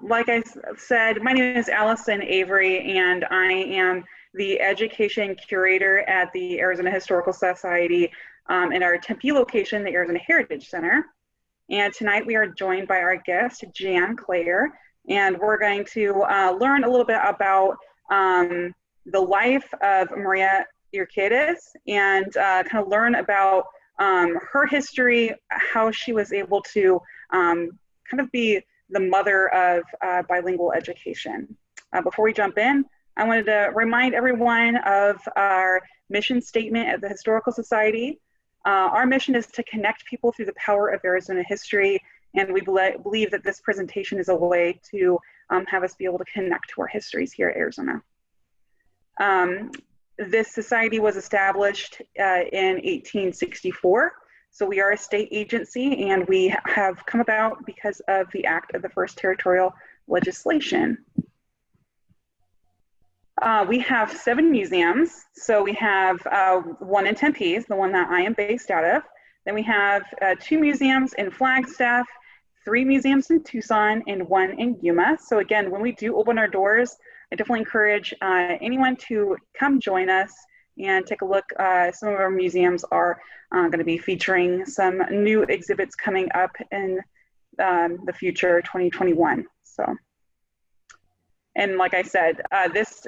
Like I said, my name is Allison Avery, and I am the education curator at the Arizona Historical Society in our Tempe location, the Arizona Heritage Center. And tonight we are joined by our guest, Jan Cleere, and we're going to learn a little bit about the life of Maria Urquides and kind of learn about her history, how she was able to kind of be the mother of bilingual education. Before we jump in, I wanted to remind everyone of our mission statement at the Historical Society. Our mission is to connect people through the power of Arizona history, and we believe that this presentation is a way to have us be able to connect to our histories here at Arizona. This society was established in 1864, so we are a state agency, and we have come about because of the act of the first territorial legislation. We have 7 museums. So we have one in Tempe, the one that I am based out of. Then we have 2 museums in Flagstaff, 3 museums in Tucson, and 1 in Yuma. So again, when we do open our doors, I definitely encourage anyone to come join us and take a look. Some of our museums are going to be featuring some new exhibits coming up in the future, 2021. And like I said, this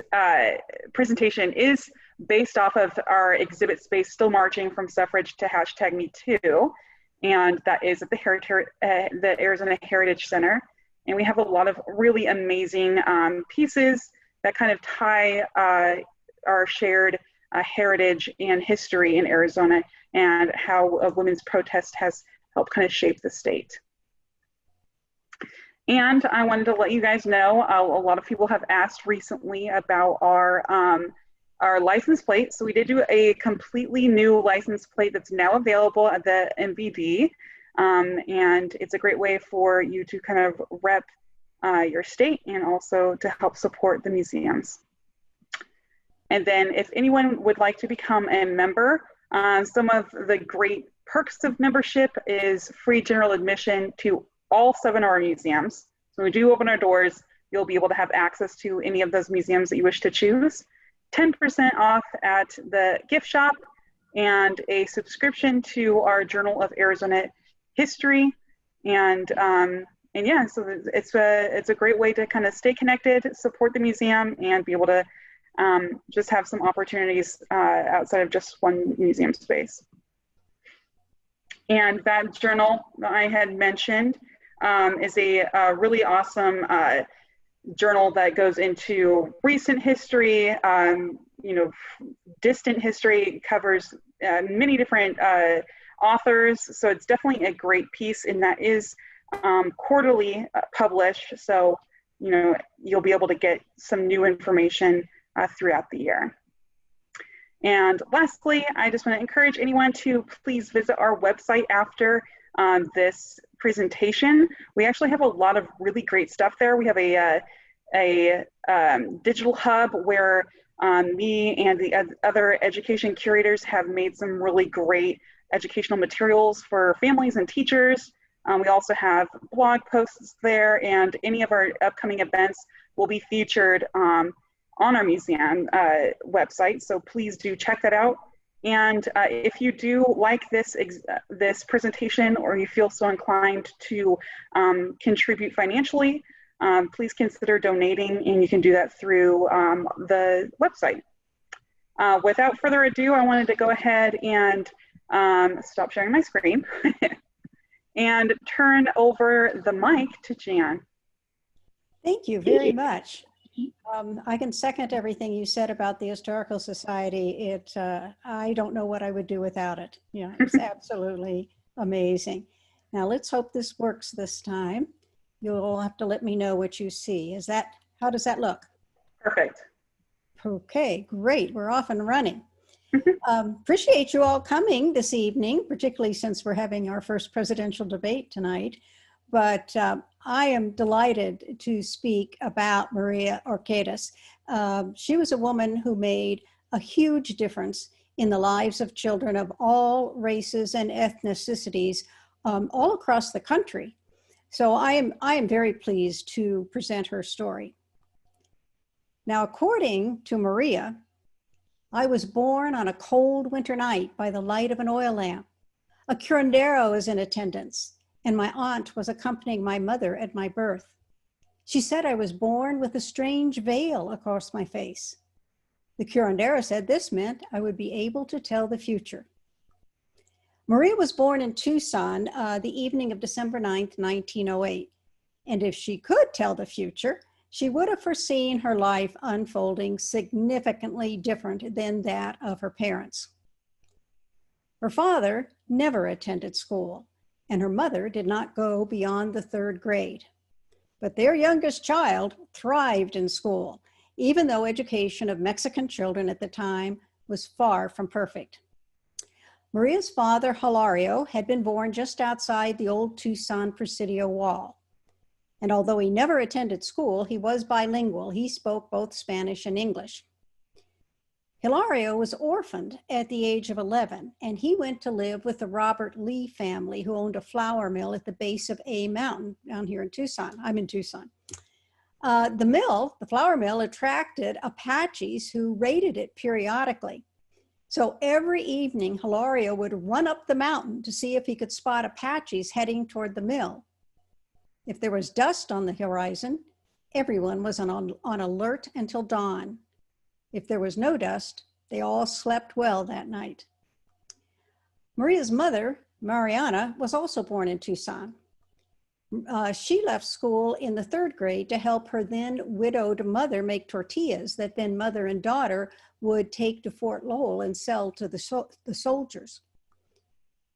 presentation is based off of our exhibit space, Still Marching from Suffrage to #MeToo, and that is at the Arizona Heritage Center. And we have a lot of really amazing pieces that kind of tie our shared heritage and history in Arizona and how a women's protest has helped kind of shape the state. And I wanted to let you guys know, a lot of people have asked recently about our license plate. So we did do a completely new license plate that's now available at the MVD. And it's a great way for you to kind of rep your state and also to help support the museums. And then if anyone would like to become a member, some of the great perks of membership is free general admission to all 7 of our museums. So when we do open our doors, you'll be able to have access to any of those museums that you wish to choose. 10% off at the gift shop, and a subscription to our Journal of Arizona History. And yeah, so it's a great way to kind of stay connected, support the museum, and be able to just have some opportunities outside of just one museum space. And that journal that I had mentioned is a really awesome journal that goes into recent history, distant history, covers many different authors. So it's definitely a great piece, and that is quarterly published. So, you'll be able to get some new information throughout the year. And lastly, I just want to encourage anyone to please visit our website after this presentation. We actually have a lot of really great stuff there. We have a digital hub where me and the other education curators have made some really great educational materials for families and teachers. We also have blog posts there, and any of our upcoming events will be featured on our museum website. So please do check that out. And if you do like this presentation, or you feel so inclined to contribute financially, please consider donating, and you can do that through the website. Without further ado, I wanted to go ahead and stop sharing my screen and turn over the mic to Jan. Thank you very much. I can second everything you said about the Historical Society. I don't know what I would do without it. Yeah, it's absolutely amazing. Now let's hope this works this time. You'll have to let me know what you see. How does that look? Perfect. Okay, great. We're off and running. Appreciate you all coming this evening, particularly since we're having our first presidential debate tonight. But I am delighted to speak about Maria Urquides. She was a woman who made a huge difference in the lives of children of all races and ethnicities all across the country. So I am very pleased to present her story. Now, according to Maria, I was born on a cold winter night by the light of an oil lamp. A curandero is in attendance, and my aunt was accompanying my mother at my birth. She said I was born with a strange veil across my face. The curandero said this meant I would be able to tell the future. Maria was born in Tucson the evening of December 9th, 1908. And if she could tell the future, she would have foreseen her life unfolding significantly different than that of her parents. Her father never attended school, and her mother did not go beyond the 3rd grade. But their youngest child thrived in school, even though education of Mexican children at the time was far from perfect. Maria's father, Hilario, had been born just outside the old Tucson Presidio wall. And although he never attended school, he was bilingual. He spoke both Spanish and English. Hilario was orphaned at the age of 11, and he went to live with the Robert Lee family, who owned a flour mill at the base of A Mountain down here in Tucson. I'm in Tucson. The flour mill, attracted Apaches who raided it periodically. So every evening, Hilario would run up the mountain to see if he could spot Apaches heading toward the mill. If there was dust on the horizon, everyone was on alert until dawn. If there was no dust, they all slept well that night. Maria's mother, Mariana, was also born in Tucson. She left school in the 3rd grade to help her then widowed mother make tortillas that then mother and daughter would take to Fort Lowell and sell to the soldiers.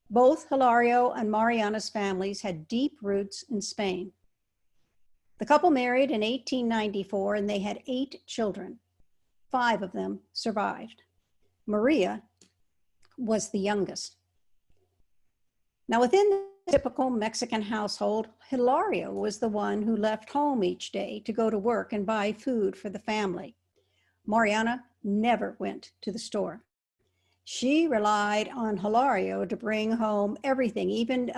Both Hilario and Mariana's families had deep roots in Spain. The couple married in 1894, and they had 8 children. 5 of them survived. Maria was the youngest. Now, within the typical Mexican household, Hilario was the one who left home each day to go to work and buy food for the family. Mariana never went to the store. She relied on Hilario to bring home everything, even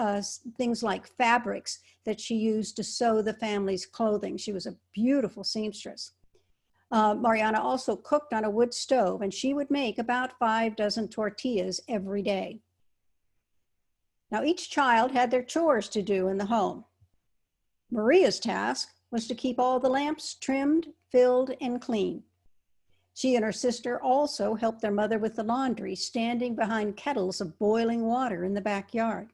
things like fabrics that she used to sew the family's clothing. She was a beautiful seamstress. Mariana also cooked on a wood stove, and she would make about 5 dozen tortillas every day. Now, each child had their chores to do in the home. Maria's task was to keep all the lamps trimmed, filled, and clean. She and her sister also helped their mother with the laundry, standing behind kettles of boiling water in the backyard.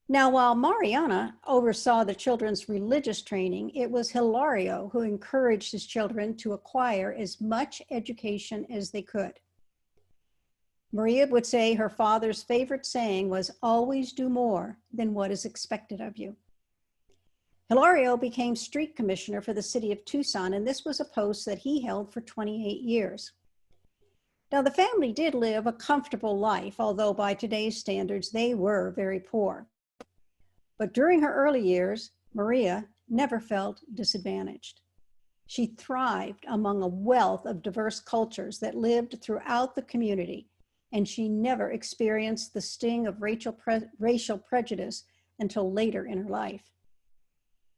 Now, while Mariana oversaw the children's religious training, it was Hilario who encouraged his children to acquire as much education as they could. Maria would say her father's favorite saying was, "Always do more than what is expected of you." Hilario became street commissioner for the city of Tucson, and this was a post that he held for 28 years. Now, the family did live a comfortable life, although by today's standards, they were very poor. But during her early years, Maria never felt disadvantaged. She thrived among a wealth of diverse cultures that lived throughout the community, and she never experienced the sting of racial prejudice until later in her life.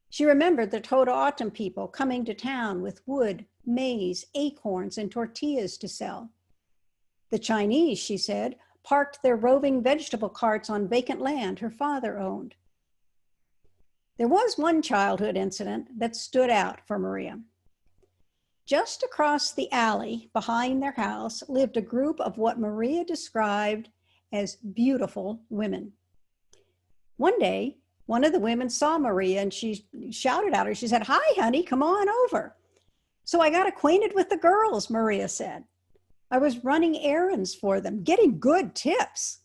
She remembered the Totonacan people coming to town with wood, maize, acorns, and tortillas to sell. The Chinese, she said, parked their roving vegetable carts on vacant land her father owned. There was one childhood incident that stood out for Maria. Just across the alley behind their house lived a group of what Maria described as beautiful women. One day, one of the women saw Maria and she shouted at her. She said, "Hi, honey, come on over." "So I got acquainted with the girls," Maria said. "I was running errands for them, getting good tips.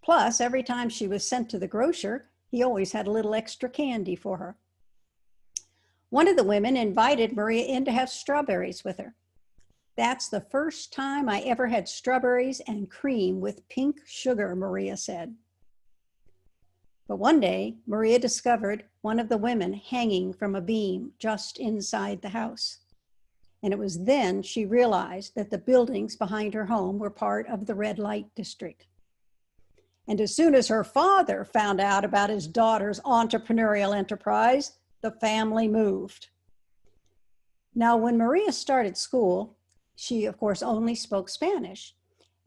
Plus, every time she was sent to the grocer, he always had a little extra candy for her." One of the women invited Maria in to have strawberries with her. "That's the first time I ever had strawberries and cream with pink sugar," Maria said. But one day, Maria discovered one of the women hanging from a beam just inside the house. And it was then she realized that the buildings behind her home were part of the red light district. And as soon as her father found out about his daughter's entrepreneurial enterprise, the family moved. Now, when Maria started school, she, of course, only spoke Spanish.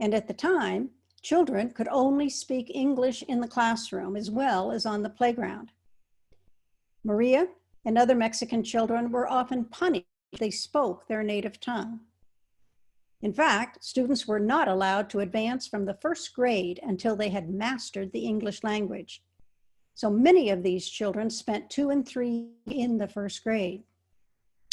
And at the time, children could only speak English in the classroom as well as on the playground. Maria and other Mexican children were often punished if they spoke their native tongue. In fact, students were not allowed to advance from the first grade until they had mastered the English language. So many of these children spent 2 and 3 in the first grade.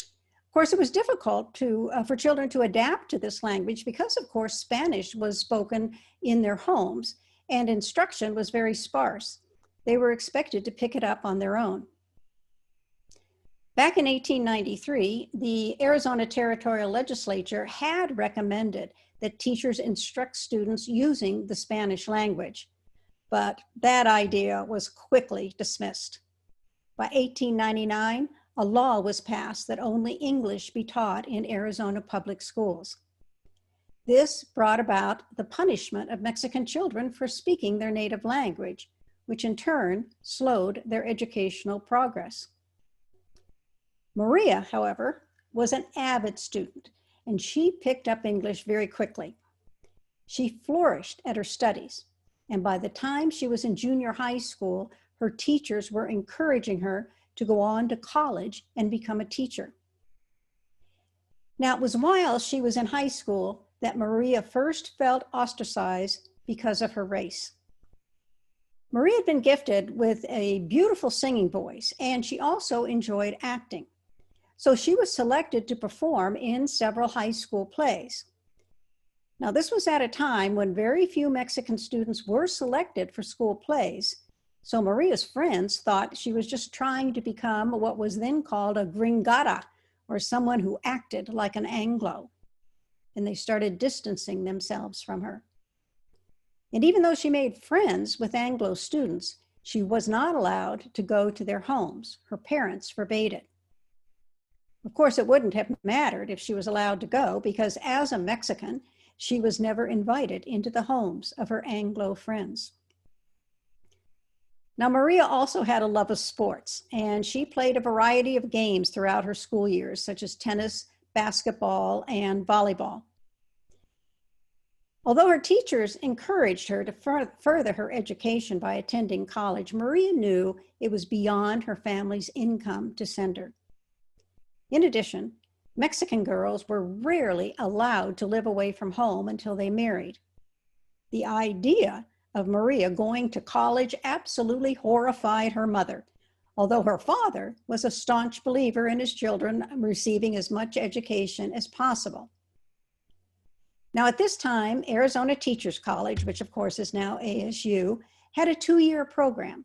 Of course, it was difficult for children to adapt to this language because, of course, Spanish was spoken in their homes and instruction was very sparse. They were expected to pick it up on their own. Back in 1893, the Arizona Territorial Legislature had recommended that teachers instruct students using the Spanish language, but that idea was quickly dismissed. By 1899, a law was passed that only English be taught in Arizona public schools. This brought about the punishment of Mexican children for speaking their native language, which in turn slowed their educational progress. Maria, however, was an avid student, and she picked up English very quickly. She flourished at her studies, and by the time she was in junior high school, her teachers were encouraging her to go on to college and become a teacher. Now, it was while she was in high school that Maria first felt ostracized because of her race. Maria had been gifted with a beautiful singing voice, and she also enjoyed acting. So she was selected to perform in several high school plays. Now, this was at a time when very few Mexican students were selected for school plays. So Maria's friends thought she was just trying to become what was then called a gringada, or someone who acted like an Anglo. And they started distancing themselves from her. And even though she made friends with Anglo students, she was not allowed to go to their homes. Her parents forbade it. Of course, it wouldn't have mattered if she was allowed to go, because as a Mexican, she was never invited into the homes of her Anglo friends. Now, Maria also had a love of sports, and she played a variety of games throughout her school years, such as tennis, basketball, and volleyball. Although her teachers encouraged her to further her education by attending college, Maria knew it was beyond her family's income to send her. In addition, Mexican girls were rarely allowed to live away from home until they married. The idea of Maria going to college absolutely horrified her mother, although her father was a staunch believer in his children receiving as much education as possible. Now, at this time, Arizona Teachers College, which of course is now ASU, had a 2-year program,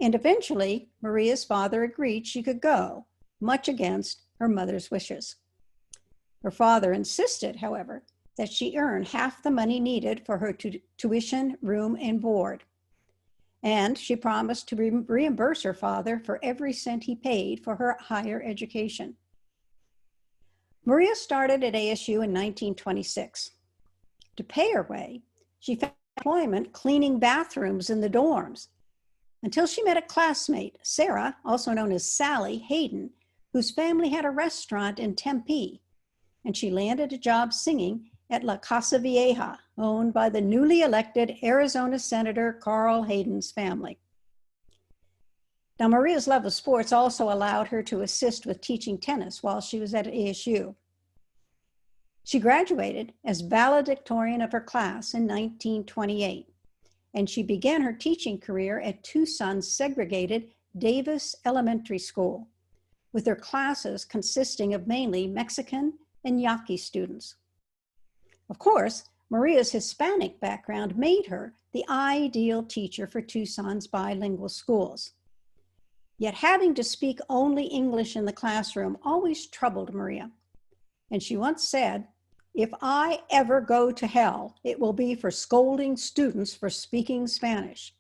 and eventually Maria's father agreed she could go, much against her mother's wishes. Her father insisted, however, that she earn half the money needed for her tuition, room, and board. And she promised to reimburse her father for every cent he paid for her higher education. Maria started at ASU in 1926. To pay her way, she found employment cleaning bathrooms in the dorms until she met a classmate, Sarah, also known as Sally Hayden, whose family had a restaurant in Tempe, and she landed a job singing at La Casa Vieja, owned by the newly elected Arizona Senator Carl Hayden's family. Now, Maria's love of sports also allowed her to assist with teaching tennis while she was at ASU. She graduated as valedictorian of her class in 1928, and she began her teaching career at Tucson's segregated Davis Elementary School, with her classes consisting of mainly Mexican and Yaqui students. Of course, Maria's Hispanic background made her the ideal teacher for Tucson's bilingual schools. Yet having to speak only English in the classroom always troubled Maria. And she once said, "If I ever go to hell, it will be for scolding students for speaking Spanish."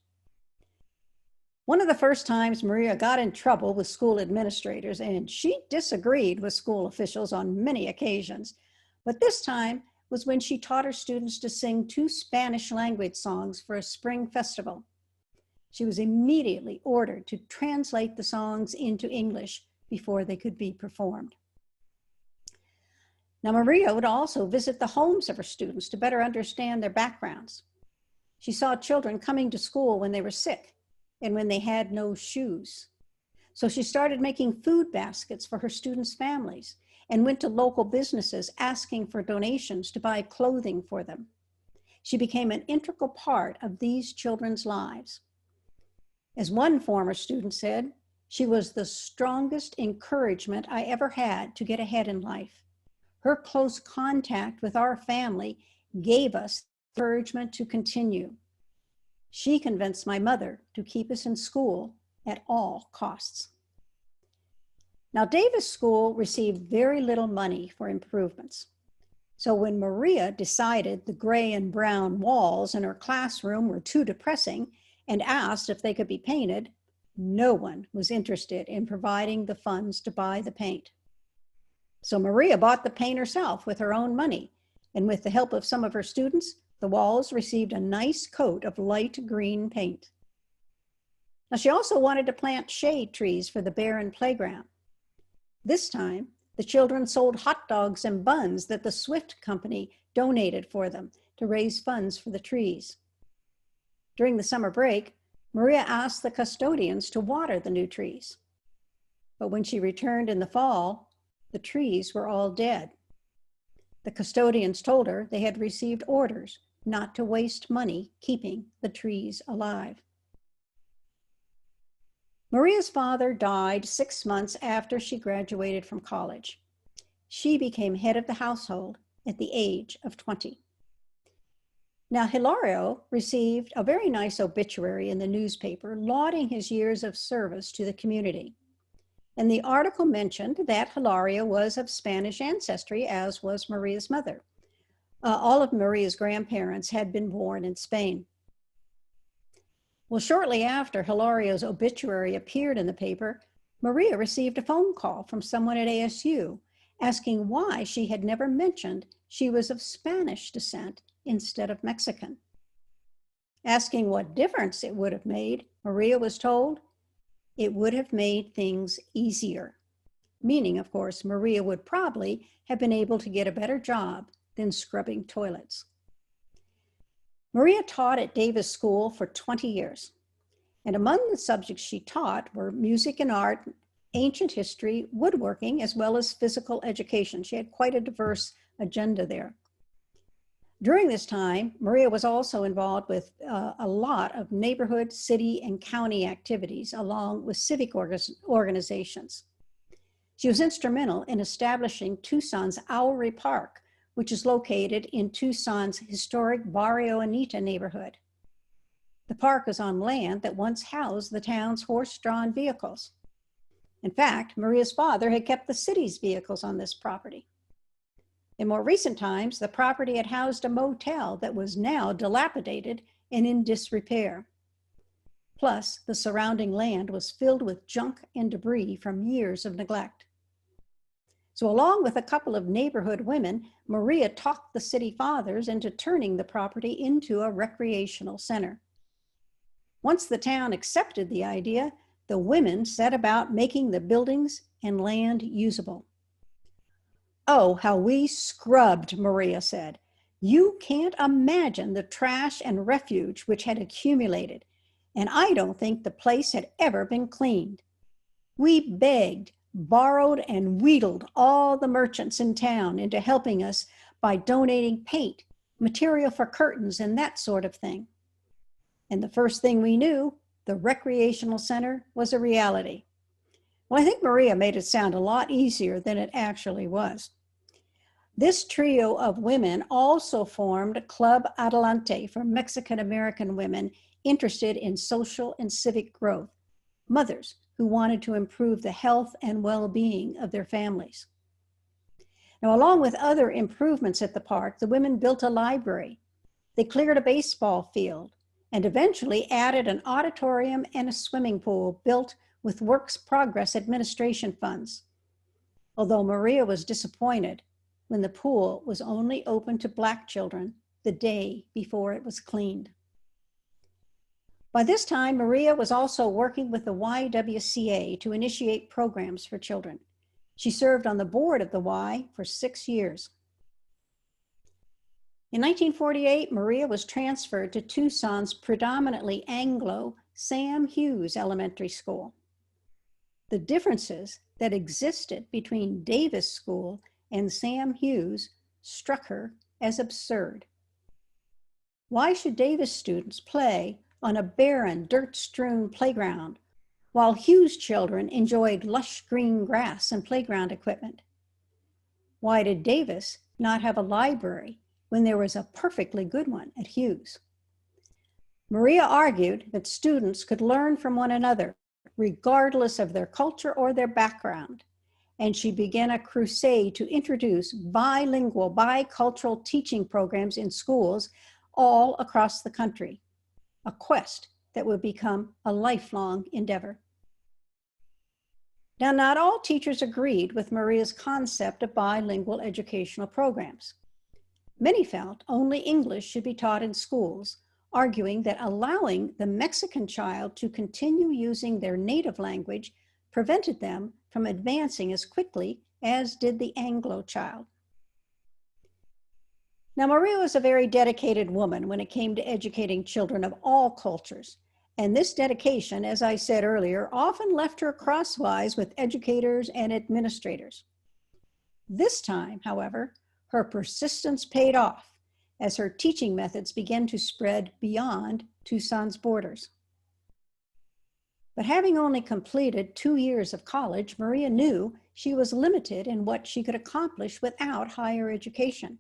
One of the first times Maria got in trouble with school administrators, and she disagreed with school officials on many occasions, but this time was when she taught her students to sing 2 Spanish language songs for a spring festival. She was immediately ordered to translate the songs into English before they could be performed. Now, Maria would also visit the homes of her students to better understand their backgrounds. She saw children coming to school when they were sick and when they had no shoes. So she started making food baskets for her students' families and went to local businesses asking for donations to buy clothing for them. She became an integral part of these children's lives. As one former student said, she was the strongest encouragement I ever had to get ahead in life. Her close contact with our family gave us encouragement to continue. She convinced my mother to keep us in school at all costs. Now, Davis School received very little money for improvements. So when Maria decided the gray and brown walls in her classroom were too depressing and asked if they could be painted, no one was interested in providing the funds to buy the paint. So Maria bought the paint herself with her own money, and with the help of some of her students, the walls received a nice coat of light green paint. Now, she also wanted to plant shade trees for the barren playground. This time, the children sold hot dogs and buns that the Swift Company donated for them to raise funds for the trees. During the summer break, Maria asked the custodians to water the new trees. But when she returned in the fall, the trees were all dead. The custodians told her they had received orders not to waste money keeping the trees alive. Maria's father died 6 months after she graduated from college. She became head of the household at the age of 20. Now, Hilario received a very nice obituary in the newspaper lauding his years of service to the community. And the article mentioned that Hilario was of Spanish ancestry, as was Maria's mother. All of Maria's grandparents had been born in Spain. Well, shortly after Hilario's obituary appeared in the paper, Maria received a phone call from someone at ASU asking why she had never mentioned she was of Spanish descent instead of Mexican. Asking what difference it would have made, Maria was told, it would have made things easier. Meaning, of course, Maria would probably have been able to get a better job than scrubbing toilets. Maria taught at Davis School for 20 years. And among the subjects she taught were music and art, ancient history, woodworking, as well as physical education. She had quite a diverse agenda there. During this time, Maria was also involved with a lot of neighborhood, city, and county activities, along with civic organizations. She was instrumental in establishing Tucson's Owlry Park, which is located in Tucson's historic Barrio Anita neighborhood. The park is on land that once housed the town's horse-drawn vehicles. In fact, Maria's father had kept the city's vehicles on this property. In more recent times, the property had housed a motel that was now dilapidated and in disrepair. Plus, the surrounding land was filled with junk and debris from years of neglect. So along with a couple of neighborhood women, Maria talked the city fathers into turning the property into a recreational center. Once the town accepted the idea, the women set about making the buildings and land usable. Oh, how we scrubbed, Maria said. You can't imagine the trash and refuge which had accumulated, and I don't think the place had ever been cleaned. We begged, borrowed, and wheedled all the merchants in town into helping us by donating paint, material for curtains, and that sort of thing. And the first thing we knew, the recreational center was a reality. Well, I think Maria made it sound a lot easier than it actually was. This trio of women also formed Club Adelante for Mexican-American women interested in social and civic growth, mothers who wanted to improve the health and well-being of their families. Now, along with other improvements at the park, the women built a library. They cleared a baseball field and eventually added an auditorium and a swimming pool built with Works Progress Administration funds. Although Maria was disappointed, when the pool was only open to Black children the day before it was cleaned. By this time, Maria was also working with the YWCA to initiate programs for children. She served on the board of the Y for 6 years. In 1948, Maria was transferred to Tucson's predominantly Anglo Sam Hughes Elementary School. The differences that existed between Davis School and Sam Hughes struck her as absurd. Why should Davis students play on a barren, dirt-strewn playground, while Hughes children enjoyed lush green grass and playground equipment? Why did Davis not have a library when there was a perfectly good one at Hughes? Maria argued that students could learn from one another, regardless of their culture or their background, and she began a crusade to introduce bilingual, bicultural teaching programs in schools all across the country, a quest that would become a lifelong endeavor. Now, not all teachers agreed with Maria's concept of bilingual educational programs. Many felt only English should be taught in schools, arguing that allowing the Mexican child to continue using their native language prevented them from advancing as quickly as did the Anglo child. Now, Maria was a very dedicated woman when it came to educating children of all cultures. And this dedication, as I said earlier, often left her crosswise with educators and administrators. This time, however, her persistence paid off as her teaching methods began to spread beyond Tucson's borders. But having only completed 2 years of college, Maria knew she was limited in what she could accomplish without higher education.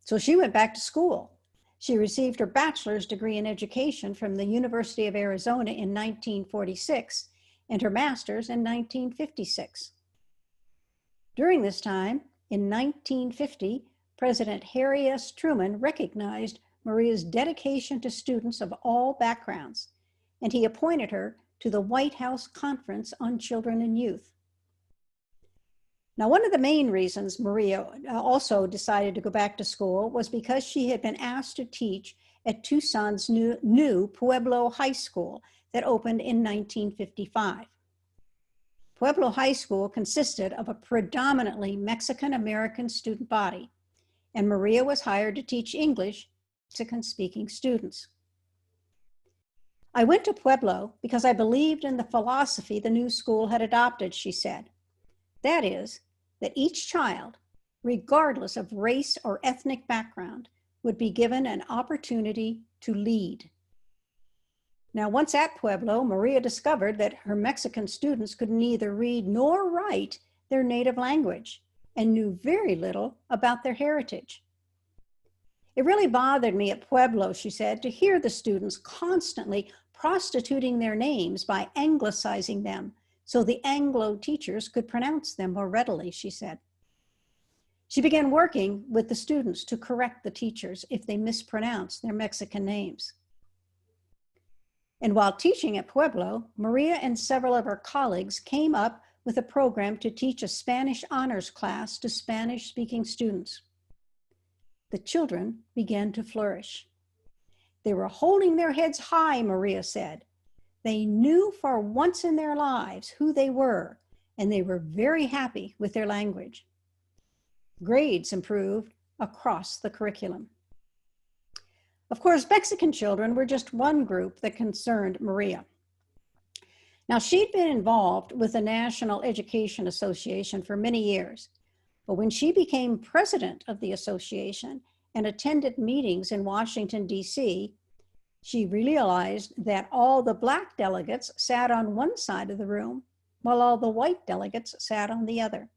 So she went back to school. She received her bachelor's degree in education from the University of Arizona in 1946 and her master's in 1956. During this time, in 1950, President Harry S. Truman recognized Maria's dedication to students of all backgrounds, and he appointed her to the White House Conference on Children and Youth. Now, one of the main reasons Maria also decided to go back to school was because she had been asked to teach at Tucson's new Pueblo High School that opened in 1955. Pueblo High School consisted of a predominantly Mexican-American student body, and Maria was hired to teach English to Mexican-speaking students. I went to Pueblo because I believed in the philosophy the new school had adopted, she said. That is, that each child, regardless of race or ethnic background, would be given an opportunity to lead. Now, once at Pueblo, Maria discovered that her Mexican students could neither read nor write their native language and knew very little about their heritage. It really bothered me at Pueblo, she said, to hear the students constantly prostituting their names by anglicizing them so the Anglo teachers could pronounce them more readily, she said. She began working with the students to correct the teachers if they mispronounced their Mexican names. And while teaching at Pueblo, Maria and several of her colleagues came up with a program to teach a Spanish honors class to Spanish-speaking students. The children began to flourish. They were holding their heads high, Maria said. They knew for once in their lives who they were, and they were very happy with their language. Grades improved across the curriculum. Of course, Mexican children were just one group that concerned Maria. Now, she'd been involved with the National Education Association for many years, but when she became president of the association and attended meetings in Washington, D.C., she realized that all the Black delegates sat on one side of the room, while all the white delegates sat on the other.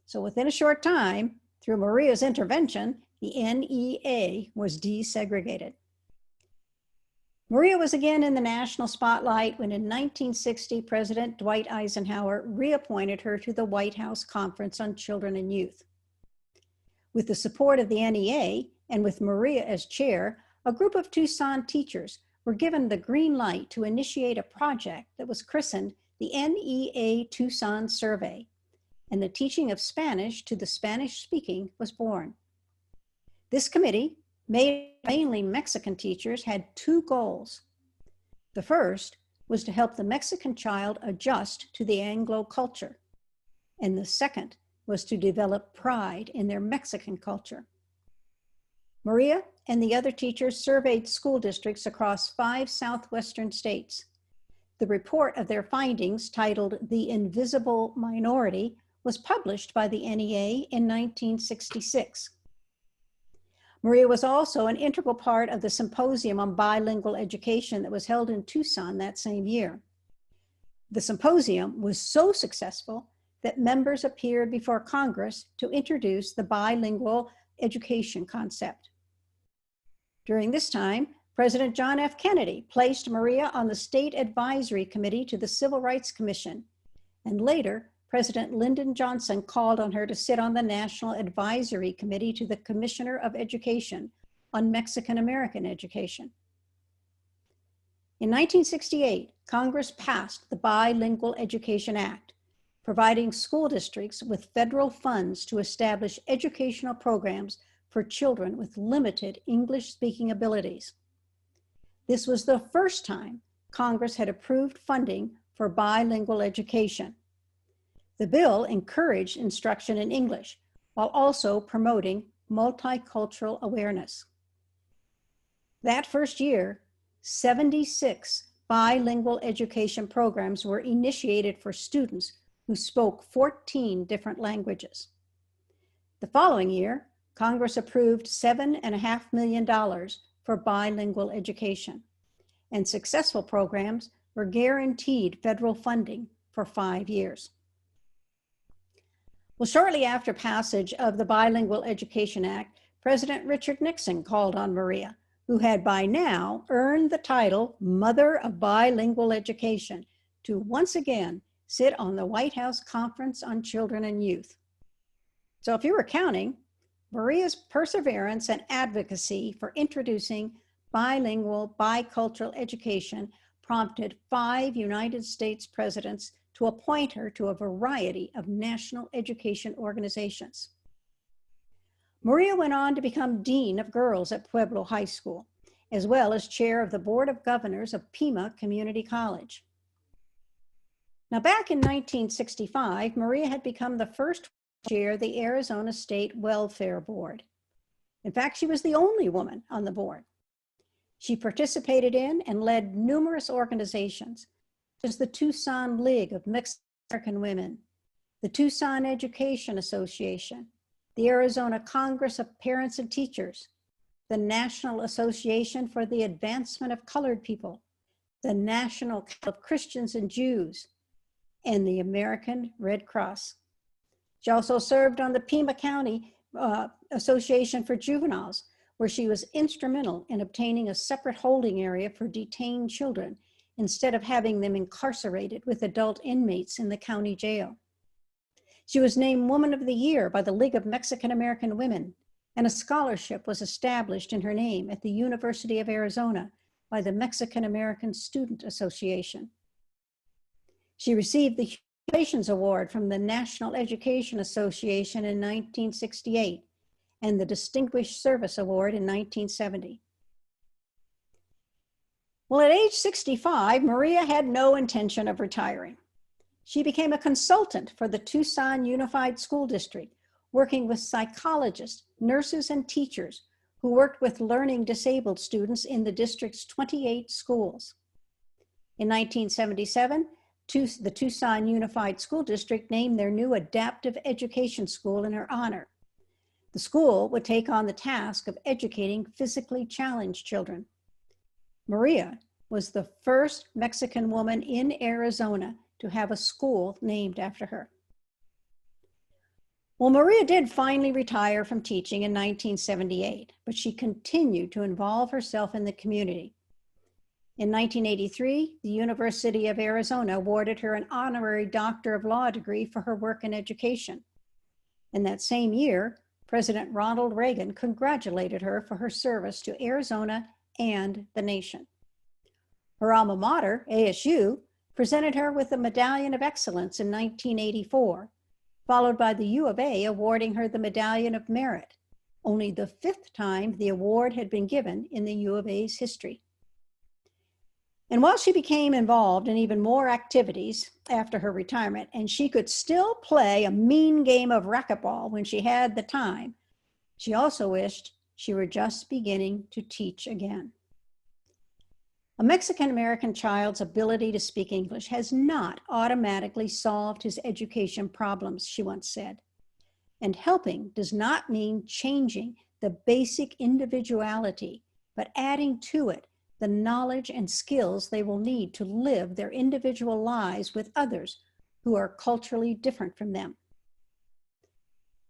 So within a short time, through Maria's intervention, the NEA was desegregated. Maria was again in the national spotlight when in 1960, President Dwight Eisenhower reappointed her to the White House Conference on Children and Youth. With the support of the NEA and with Maria as chair, a group of Tucson teachers were given the green light to initiate a project that was christened the NEA Tucson Survey. and the teaching of Spanish to the Spanish-speaking was born. This committee, made mainly Mexican teachers, had two goals. The first was to help the Mexican child adjust to the Anglo culture, and the second was to develop pride in their Mexican culture. Maria and the other teachers surveyed school districts across 5 southwestern states. The report of their findings, titled "The Invisible Minority," was published by the NEA in 1966. Maria was also an integral part of the symposium on bilingual education that was held in Tucson that same year. The symposium was so successful that members appeared before Congress to introduce the bilingual education concept. During this time, President John F. Kennedy placed Maria on the State Advisory Committee to the Civil Rights Commission, and later, President Lyndon Johnson called on her to sit on the National Advisory Committee to the Commissioner of Education on Mexican American education. In 1968, Congress passed the Bilingual Education Act, providing school districts with federal funds to establish educational programs for children with limited English-speaking abilities. This was the first time Congress had approved funding for bilingual education. The bill encouraged instruction in English while also promoting multicultural awareness. That first year, 76 bilingual education programs were initiated for students who spoke 14 different languages. The following year, Congress approved $7.5 million for bilingual education, and successful programs were guaranteed federal funding for 5 years. Well, shortly after passage of the Bilingual Education Act, President Richard Nixon called on Maria, who had by now earned the title Mother of Bilingual Education, to once again sit on the White House Conference on Children and Youth. So if you were counting, Maria's perseverance and advocacy for introducing bilingual, bicultural education prompted 5 United States presidents to appoint her to a variety of national education organizations. Maria went on to become Dean of Girls at Pueblo High School, as well as chair of the Board of Governors of Pima Community College. Now, back in 1965, Maria had become the first chair of the Arizona State Welfare Board. In fact, she was the only woman on the board. She participated in and led numerous organizations, such as the Tucson League of Mexican American Women, the Tucson Education Association, the Arizona Congress of Parents and Teachers, the National Association for the Advancement of Colored People, the National Council of Christians and Jews, and the American Red Cross. She also served on the Pima County Association for Juveniles, where she was instrumental in obtaining a separate holding area for detained children instead of having them incarcerated with adult inmates in the county jail. She was named Woman of the Year by the League of Mexican American Women, and a scholarship was established in her name at the University of Arizona by the Mexican American Student Association. She received the Relations Award from the National Education Association in 1968 and the Distinguished Service Award in 1970. Well, at age 65, Maria had no intention of retiring. She became a consultant for the Tucson Unified School District, working with psychologists, nurses, and teachers who worked with learning disabled students in the district's 28 schools. In 1977, the Tucson Unified School District named their new adaptive education school in her honor. The school would take on the task of educating physically challenged children. Maria was the first Mexican woman in Arizona to have a school named after her. Well, Maria did finally retire from teaching in 1978, but she continued to involve herself in the community. In 1983, the University of Arizona awarded her an honorary Doctor of Law degree for her work in education. In that same year, President Ronald Reagan congratulated her for her service to Arizona and the nation. Her alma mater, ASU, presented her with the Medallion of Excellence in 1984, followed by the U of A awarding her the Medallion of Merit, only the 5th time the award had been given in the U of A's history. And while she became involved in even more activities after her retirement, and she could still play a mean game of racquetball when she had the time, she also wished she were just beginning to teach again. A Mexican-American child's ability to speak English has not automatically solved his education problems, she once said. And helping does not mean changing the basic individuality, but adding to it the knowledge and skills they will need to live their individual lives with others who are culturally different from them.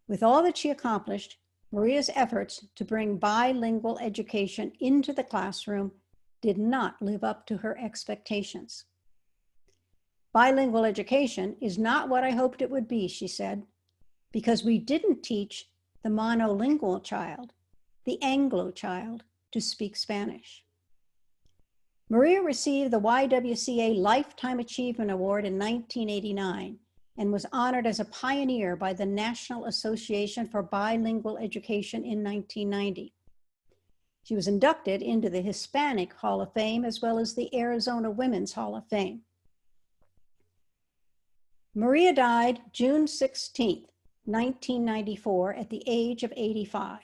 With all that she accomplished, Maria's efforts to bring bilingual education into the classroom did not live up to her expectations. Bilingual education is not what I hoped it would be, she said, because we didn't teach the monolingual child, the Anglo child, to speak Spanish. Maria received the YWCA Lifetime Achievement Award in 1989 and was honored as a pioneer by the National Association for Bilingual Education in 1990. She was inducted into the Hispanic Hall of Fame as well as the Arizona Women's Hall of Fame. Maria died June 16th, 1994 at the age of 85,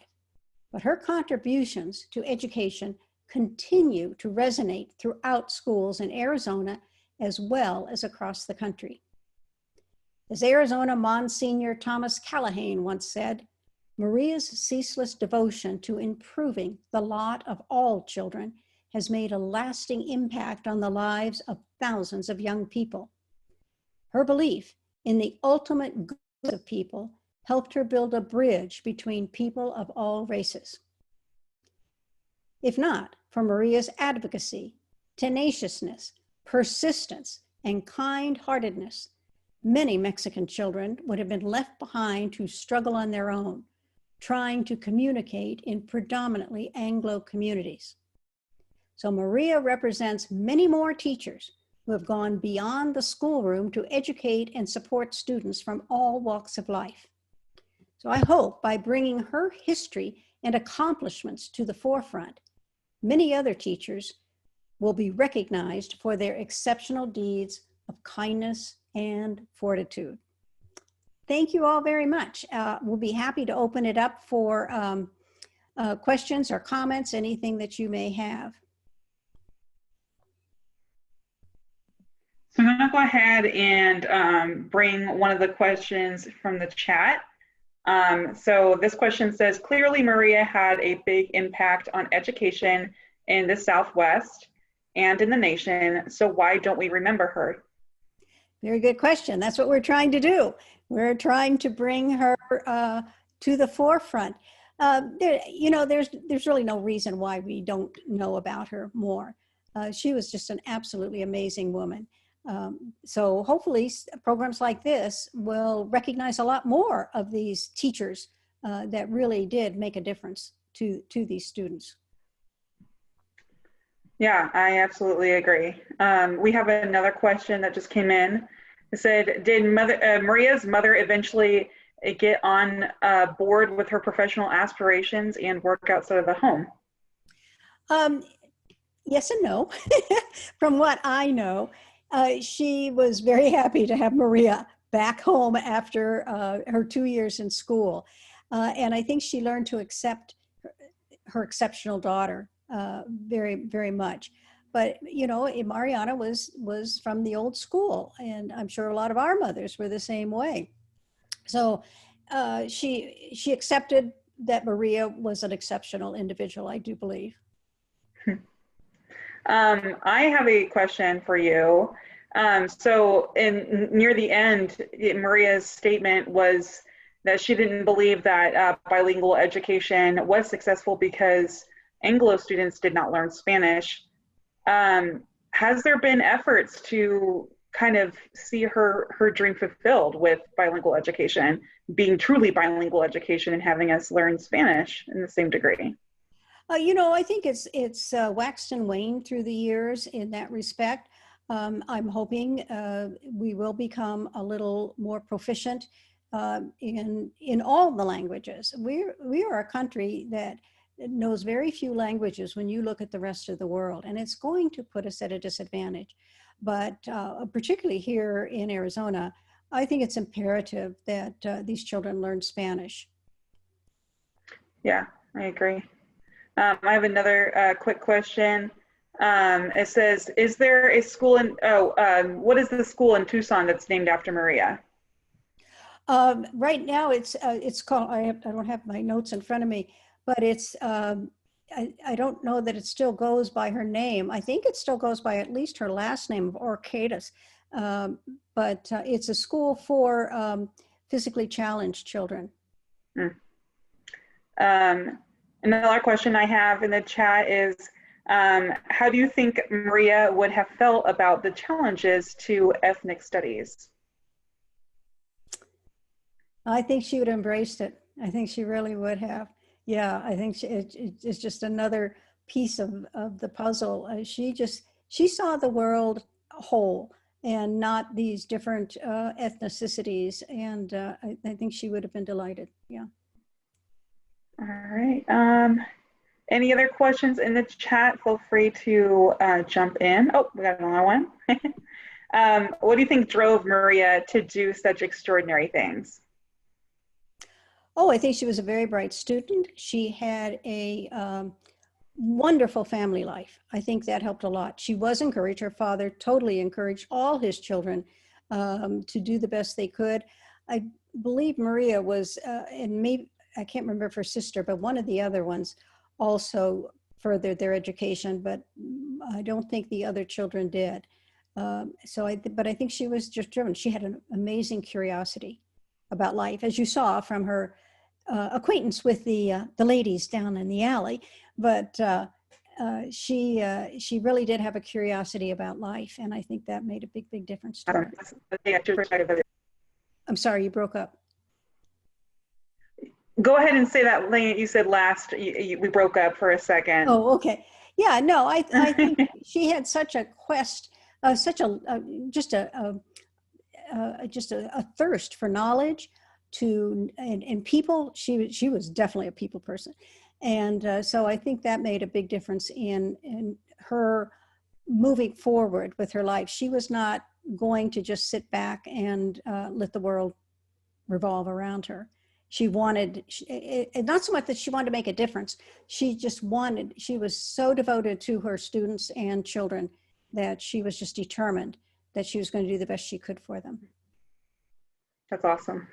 but her contributions to education continue to resonate throughout schools in Arizona as well as across the country. As Arizona Monsignor Thomas Callahan once said, Maria's ceaseless devotion to improving the lot of all children has made a lasting impact on the lives of thousands of young people. Her belief in the ultimate good of people helped her build a bridge between people of all races. If not for Maria's advocacy, tenaciousness, persistence, and kind-heartedness, many Mexican children would have been left behind to struggle on their own, trying to communicate in predominantly Anglo communities. So Maria represents many more teachers who have gone beyond the schoolroom to educate and support students from all walks of life. So I hope by bringing her history and accomplishments to the forefront, many other teachers will be recognized for their exceptional deeds of kindness and fortitude. Thank you all very much. We'll be happy to open it up for questions or comments, anything that you may have. So I'm going to go ahead and bring one of the questions from the chat. So this question says, clearly Maria had a big impact on education in the Southwest and in the nation. So why don't we remember her? Very good question. That's what we're trying to do. We're trying to bring her to the forefront. There's really no reason why we don't know about her more. She was just an absolutely amazing woman. So hopefully programs like this will recognize a lot more of these teachers that really did make a difference to these students. Yeah, I absolutely agree. We have another question that just came in. It said, did Maria's mother eventually get on board with her professional aspirations and work outside of the home? Yes and no. From what I know, she was very happy to have Maria back home after her 2 years in school. And I think she learned to accept her exceptional daughter very, very much. But, Mariana was from the old school, and I'm sure a lot of our mothers were the same way. So she accepted that Maria was an exceptional individual, I do believe. I have a question for you. So near the end, Maria's statement was that she didn't believe that bilingual education was successful because Anglo students did not learn Spanish. Has there been efforts to kind of see her dream fulfilled with bilingual education, being truly bilingual education and having us learn Spanish in the same degree? I think it's waxed and waned through the years in that respect. I'm hoping we will become a little more proficient in all the languages. We are a country that knows very few languages when you look at the rest of the world, and it's going to put us at a disadvantage. But particularly here in Arizona, I think it's imperative that these children learn Spanish. Yeah, I agree. I have another quick question. It says, is there a school in, what is the school in Tucson that's named after Maria? Right now it's called, I don't have my notes in front of me, but it's, I don't know that it still goes by her name. I think it still goes by at least her last name of Urquides. But it's a school for physically challenged children. Another question I have in the chat is, how do you think Maria would have felt about the challenges to ethnic studies? I think she would have embraced it. I think she really would have. Yeah, I think it's just another piece of the puzzle. She saw the world whole and not these different ethnicities. And I think she would have been delighted. Yeah. All right. Any other questions in the chat? Feel free to jump in. Oh, we got another one. What do you think drove Maria to do such extraordinary things? Oh, I think she was a very bright student. She had a wonderful family life. I think that helped a lot. She was encouraged. Her father totally encouraged all his children to do the best they could. I believe Maria was, and maybe, I can't remember if her sister, but one of the other ones also furthered their education, but I don't think the other children did. But I think she was just driven. She had an amazing curiosity about life, as you saw from her acquaintance with the ladies down in the alley. But she really did have a curiosity about life, and I think that made a big difference to her. I'm sorry, you broke up. Go ahead and say that lane you said last. We broke up for a second. Oh, okay. Yeah, no, I think she had such a quest, just a thirst for knowledge, and people. She was definitely a people person, and so I think that made a big difference in her moving forward with her life. She was not going to just sit back and let the world revolve around her. She wanted, not so much that she wanted to make a difference, she was so devoted to her students and children that she was just determined that she was going to do the best she could for them. That's awesome.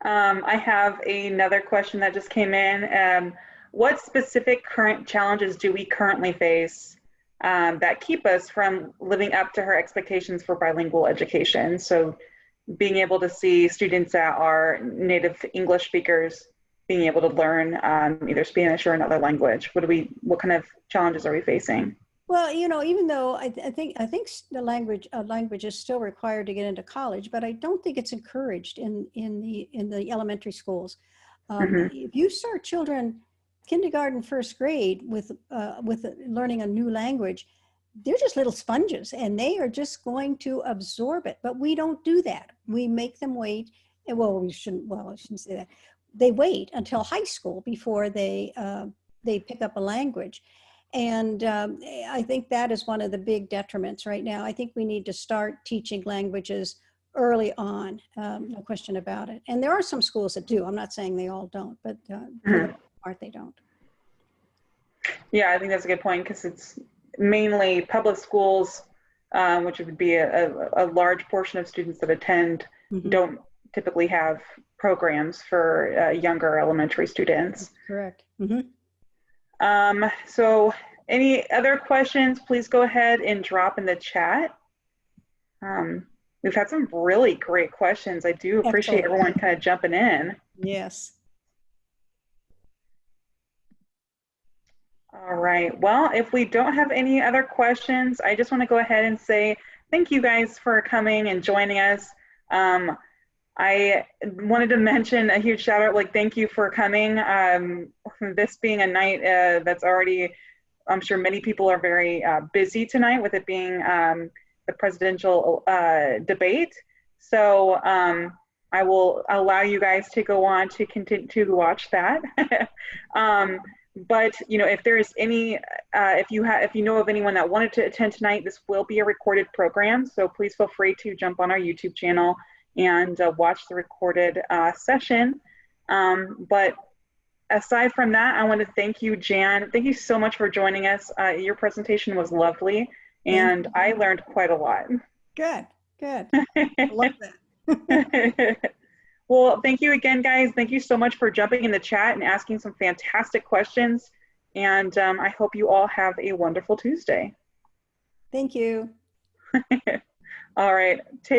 I have another question that just came in. What specific current challenges do we currently face that keep us from living up to her expectations for bilingual education? So being able to see students that are native English speakers being able to learn either Spanish or another language. What kind of challenges are we facing? Well, even though I think the language is still required to get into college, but I don't think it's encouraged in the elementary schools. If you start children kindergarten, first grade with learning a new language, they're just little sponges and they are just going to absorb it. But we don't do that. We make them wait. And I shouldn't say that. They wait until high school before they pick up a language. And I think that is one of the big detriments right now. I think we need to start teaching languages early on, no question about it. And there are some schools that do. I'm not saying they all don't, but for the most part, they don't. Yeah, I think that's a good point, because it's mainly public schools, which would be a large portion of students that attend, don't typically have programs for younger elementary students. Correct. So any other questions, please go ahead and drop in the chat. We've had some really great questions. I do appreciate everyone kind of jumping in. Yes. All right. Well, if we don't have any other questions, I just want to go ahead and say thank you guys for coming and joining us. I wanted to mention a huge shout out, thank you for coming. This being a night that's already, I'm sure many people are very busy tonight with it being the presidential debate. So I I will allow you guys to go on to continue to watch that. But you know, if there's any, if you know of anyone that wanted to attend tonight, this will be a recorded program. So please feel free to jump on our YouTube channel and watch the recorded session. But aside from that, I want to thank you, Jan. Thank you so much for joining us. Your presentation was lovely, and I learned quite a lot. Good, good. I love that. Well, thank you again, guys. Thank you so much for jumping in the chat and asking some fantastic questions. And I hope you all have a wonderful Tuesday. Thank you. All right. Take